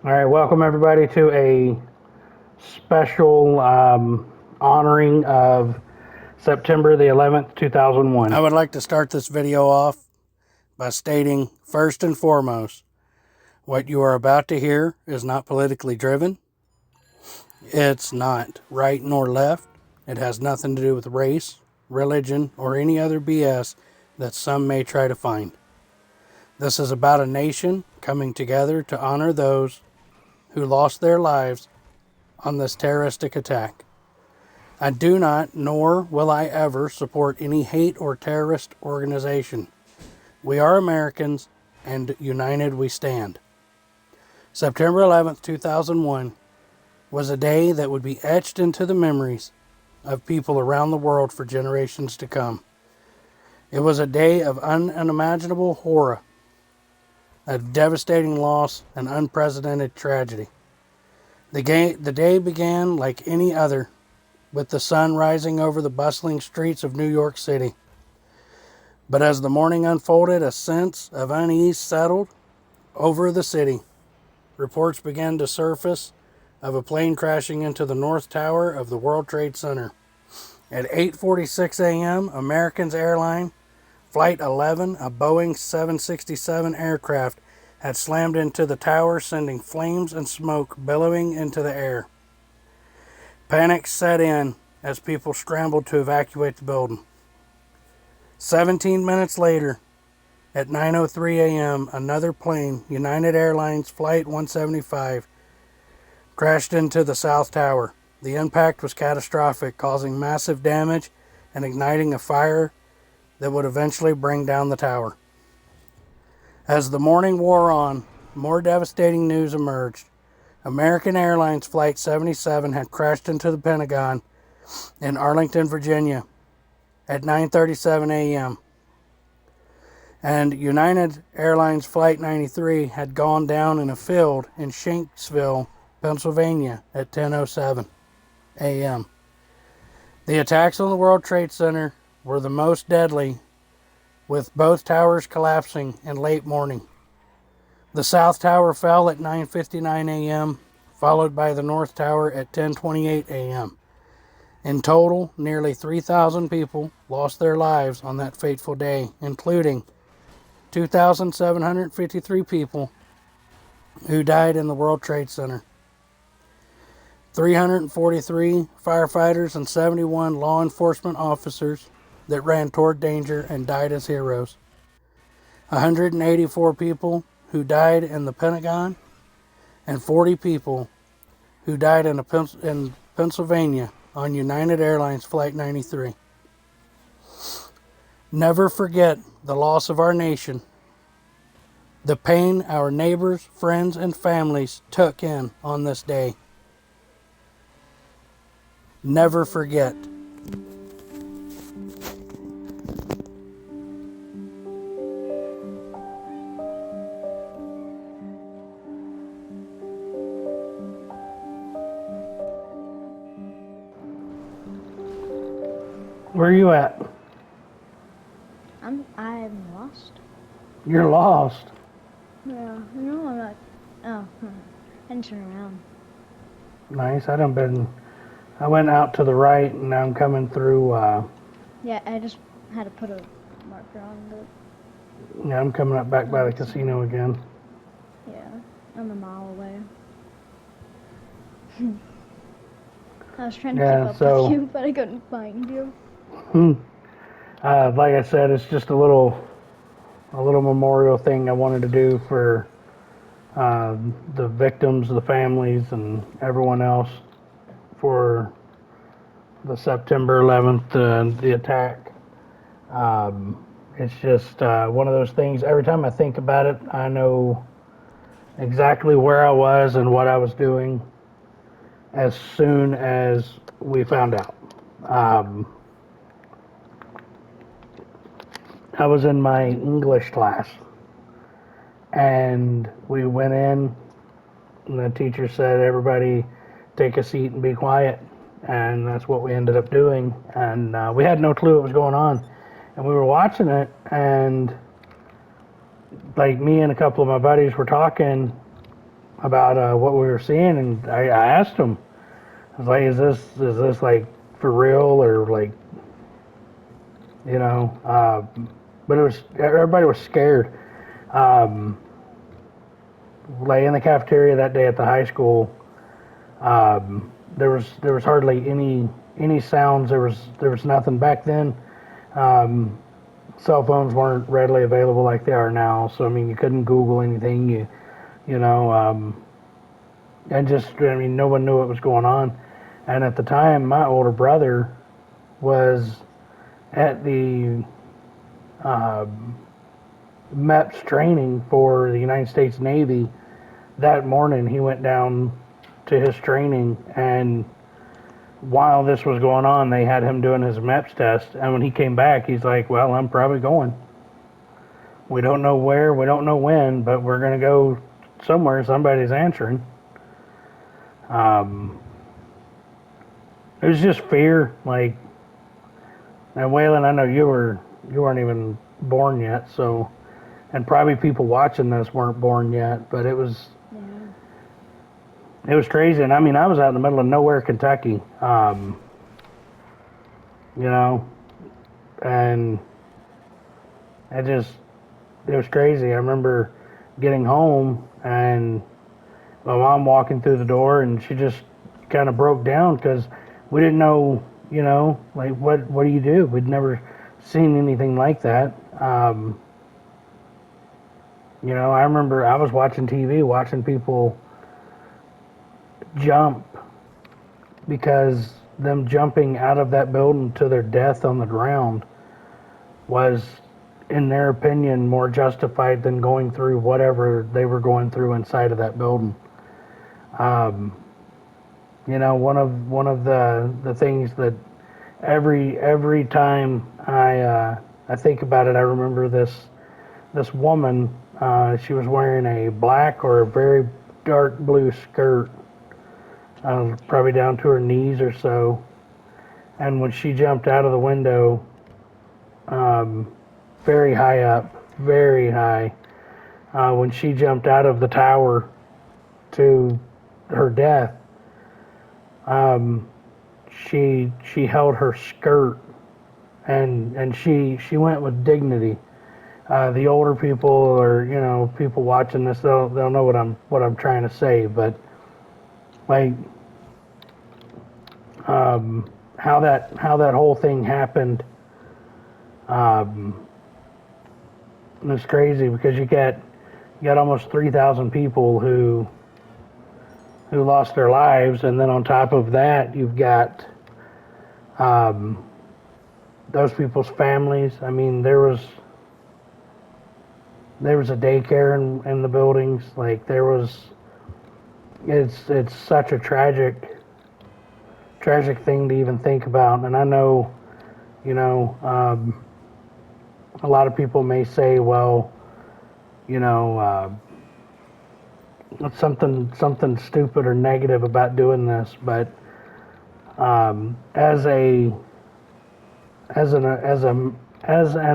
All right, welcome everybody to a special honoring of September the 11th, 2001. I would like to start this video off by stating, first and foremost, what you are about to hear is not politically driven. It's not right nor left. It has nothing to do with race, religion, or any other BS that some may try to find. This is about a nation coming together to honor those who lost their lives on this terroristic attack. I do not, nor will I ever, support any hate or terrorist organization. We are Americans, and united we stand. September 11th, 2001 was a day that would be etched into the memories of people around the world for generations to come. It was a day of unimaginable horror, a devastating loss, and unprecedented tragedy. The day began like any other, with the sun rising over the bustling streets of New York City. But as the morning unfolded, a sense of unease settled over the city. Reports began to surface of a plane crashing into the North Tower of the World Trade Center. At 8:46 a.m., American Airlines Flight 11, a Boeing 767 aircraft, had slammed into the tower, sending flames and smoke billowing into the air. Panic set in as people scrambled to evacuate the building. 17 minutes later, at 9:03 a.m., another plane, United Airlines Flight 175, crashed into the South Tower. The impact was catastrophic, causing massive damage and igniting a fire that would eventually bring down the tower. As the morning wore on, more devastating news emerged. American Airlines Flight 77 had crashed into the Pentagon in Arlington, Virginia at 9:37 a.m. And United Airlines Flight 93 had gone down in a field in Shanksville, Pennsylvania at 10:07 a.m. The attacks on the World Trade Center were the most deadly, with both towers collapsing in late morning. The South Tower fell at 9:59 a.m., followed by the North Tower at 10:28 a.m. In total, nearly 3,000 people lost their lives on that fateful day, including 2,753 people who died in the World Trade Center. 343 firefighters and 71 law enforcement officers that ran toward danger and died as heroes. 184 people who died in the Pentagon, and 40 people who died in Pennsylvania on United Airlines Flight 93. Never forget the loss of our nation, the pain our neighbors, friends, and families took in on this day. Never forget. Where are you at? I'm lost. You're lost. Yeah, no, I'm not. Oh, I didn't turn around. Nice. I went out to the right and now I'm coming through. Yeah, I just had to put a marker on the. Yeah, I'm coming up back by the casino again. Yeah, I'm a mile away. I was trying to keep up with you, but I couldn't find you. Like I said, it's just a little memorial thing I wanted to do for the victims, the families, and everyone else for the September 11th, the attack. It's just one of those things. Every time I think about it, I know exactly where I was and what I was doing as soon as we found out. I was in my English class, and we went in, and the teacher said, everybody take a seat and be quiet. And that's what we ended up doing. And we had no clue what was going on. And we were watching it, and like me and a couple of my buddies were talking, about what we were seeing, and I asked him. I was like, is this like for real or like, you know? But it was everybody was scared. Um, like in the cafeteria that day at the high school, there was hardly any sounds. There was nothing back then. Um, Cell phones weren't readily available like they are now, so I mean you couldn't Google anything. You know, and just I mean no one knew what was going on. And at the time, my older brother was at the uh, MEPS training for the United States Navy. That morning, he went down to his training, and while this was going on, they had him doing his MEPS test. And when he came back, he's like, "Well, I'm probably going. We don't know where, we don't know when, but we're gonna go somewhere. Somebody's answering." Um, it was just fear, like. And Waylon, I know you weren't even born yet, so, and probably people watching this weren't born yet, but it was crazy. And I mean, I was out in the middle of nowhere, Kentucky, you know, and it was crazy. I remember getting home and my mom walking through the door, and she just kind of broke down because we didn't know, you know, like what do you do? We'd never seen anything like that. You know, I remember I was watching TV, watching people jump because them jumping out of that building to their death on the ground was, in their opinion, more justified than going through whatever they were going through inside of that building. You know, one of the things that every time I think about it, I remember this woman. She was wearing a black or a very dark blue skirt, probably down to her knees or so. And when she jumped out of the window, very high up, very high, when she jumped out of the tower to her death, she held her skirt, and she went with dignity. The older people, or you know, people watching this, they'll know what I'm trying to say. But like how that whole thing happened, it's crazy because you got almost 3,000 people who lost their lives, and then on top of that, you've got those people's families. I mean, there was a daycare in the buildings. Like it's such a tragic thing to even think about. And I know, you know, a lot of people may say, well, you know, it's something stupid or negative about doing this, but as an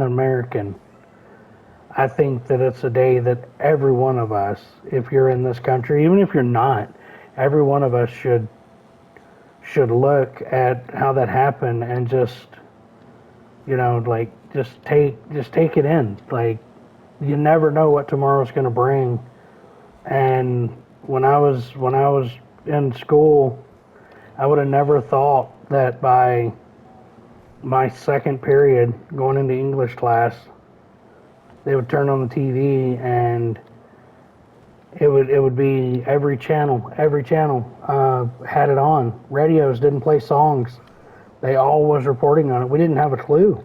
American, I think that it's a day that every one of us, if you're in this country, even if you're not, every one of us should look at how that happened and just, you know, like just take it in. Like you never know what tomorrow's going to bring. And when I was in school, I would have never thought that by my second period going into English class, they would turn on the TV and it would be every channel had it on. Radios didn't play songs. They all was reporting on it. We didn't have a clue.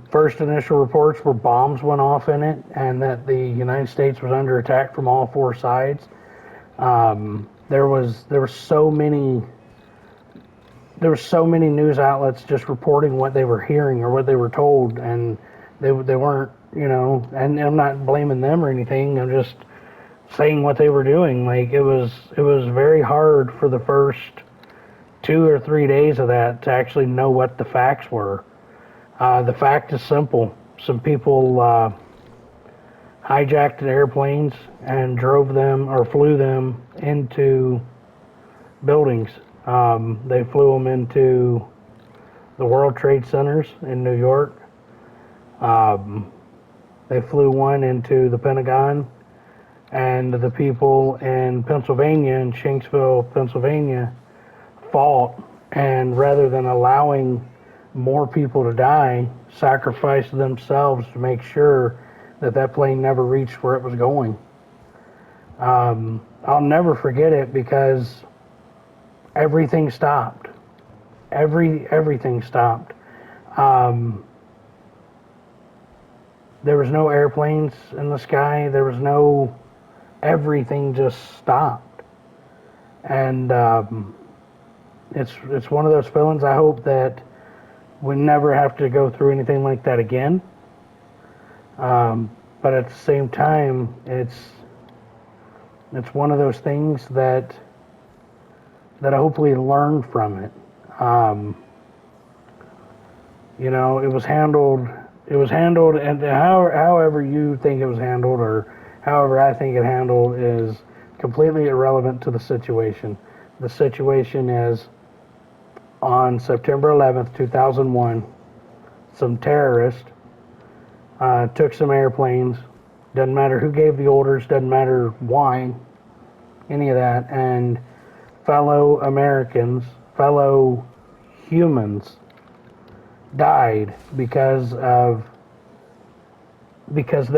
First initial reports were bombs went off in it, and that the United States was under attack from all four sides. There were so many news outlets just reporting what they were hearing or what they were told, and they weren't, you know. And I'm not blaming them or anything. I'm just saying what they were doing. Like it was very hard for the first 2 or 3 days of that to actually know what the facts were. The fact is simple. Some people hijacked airplanes and drove them or flew them into buildings. They flew them into the World Trade Centers in New York. They flew one into the Pentagon, and the people in Pennsylvania, in Shanksville, Pennsylvania, fought, and rather than allowing more people to die, sacrificed themselves to make sure that that plane never reached where it was going. I'll never forget it because everything stopped. Everything stopped. There was no airplanes in the sky. There was no. Everything just stopped, and it's one of those feelings. I hope that we never have to go through anything like that again. But at the same time, it's one of those things that I hopefully learn from it. You know, it was handled, and however you think it was handled, or however I think it handled, is completely irrelevant to the situation. The situation is, on September 11th, 2001, some terrorists took some airplanes. Doesn't matter who gave the orders, doesn't matter why, any of that, and fellow Americans, fellow humans died because there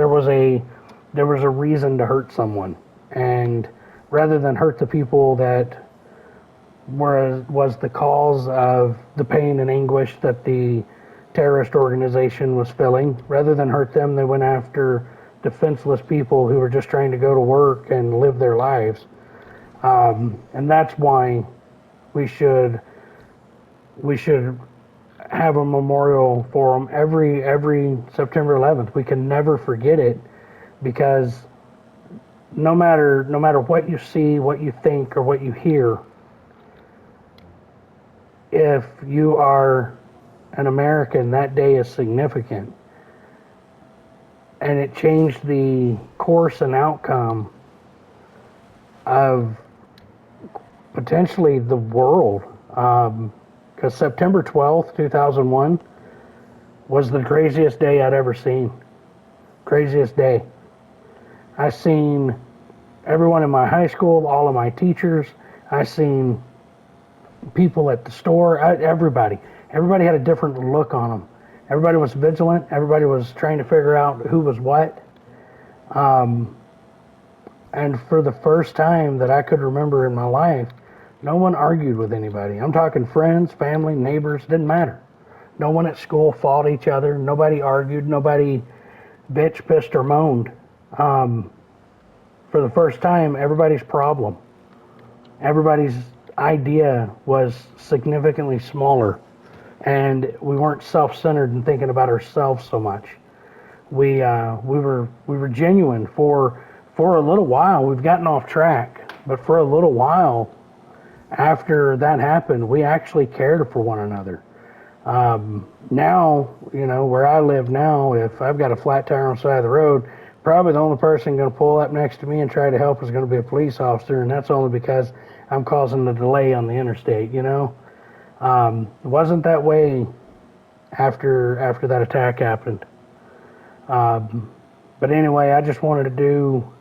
was a reason to hurt someone, and rather than hurt the people that was the cause of the pain and anguish that the terrorist organization was feeling, rather than hurt them, they went after defenseless people who were just trying to go to work and live their lives. And that's why we should have a memorial for them every September 11th. We can never forget it, because no matter what you see, what you think, or what you hear, if you are an American, that day is significant, and it changed the course and outcome of potentially the world. Because September 12th, 2001 was the craziest day I'd ever seen. Craziest day. I seen everyone in my high school, all of my teachers. I seen people at the store. Everybody had a different look on them. Everybody was vigilant. Everybody was trying to figure out who was what. And for the first time that I could remember in my life, no one argued with anybody. I'm talking friends, family, neighbors, didn't matter. No one at school fought each other. Nobody argued. Nobody bitch, pissed, or moaned. For the first time, everybody's problem, everybody's idea was significantly smaller, and we weren't self-centered and thinking about ourselves so much. We were genuine for a little while. We've gotten off track, but for a little while after that happened, we actually cared for one another. Now, you know, where I live now, if I've got a flat tire on the side of the road, probably the only person going to pull up next to me and try to help is going to be a police officer, and that's only because I'm causing the delay on the interstate, you know. It wasn't that way after that attack happened. But anyway, I just wanted to do,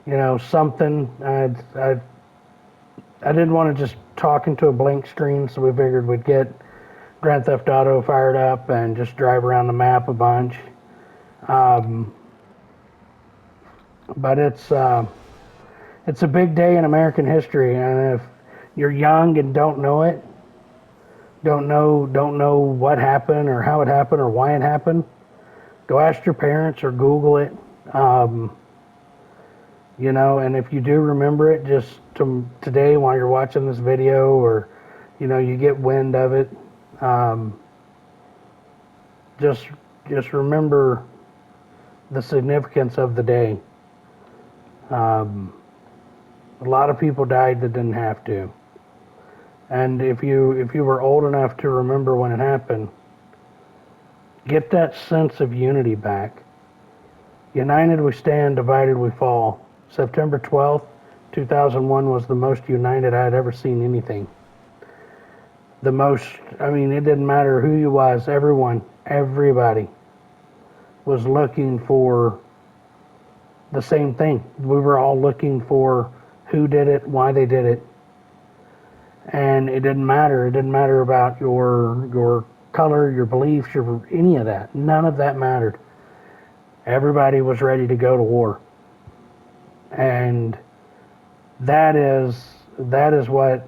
you know, something. I didn't want to just talk into a blank screen, so we figured we'd get Grand Theft Auto fired up and just drive around the map a bunch. But it's a big day in American history, and if you're young and don't know it, don't know what happened or how it happened or why it happened, go ask your parents or Google it. You know, and if you do remember it, just today while you're watching this video, or you know, you get wind of it, just remember the significance of the day. A lot of people died that didn't have to. And if you were old enough to remember when it happened, get that sense of unity back. United we stand, divided we fall. September 12th, 2001 was the most united I had ever seen anything. The most, I mean, it didn't matter who you was, everybody was looking for the same thing. We were all looking for who did it, why they did it. And it didn't matter. It didn't matter about your color, your beliefs, any of that. None of that mattered. Everybody was ready to go to war. And that is what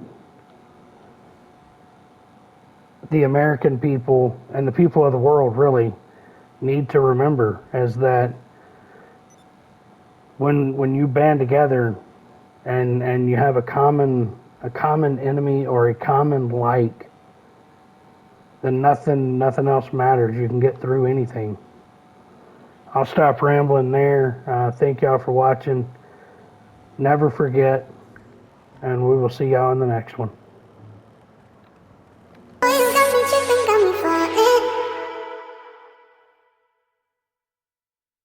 the American people and the people of the world really need to remember, is that when you band together and you have a common enemy or a common like, then nothing else matters. You can get through anything. I'll stop rambling there. Thank y'all for watching. Never forget, and we will see y'all in the next one.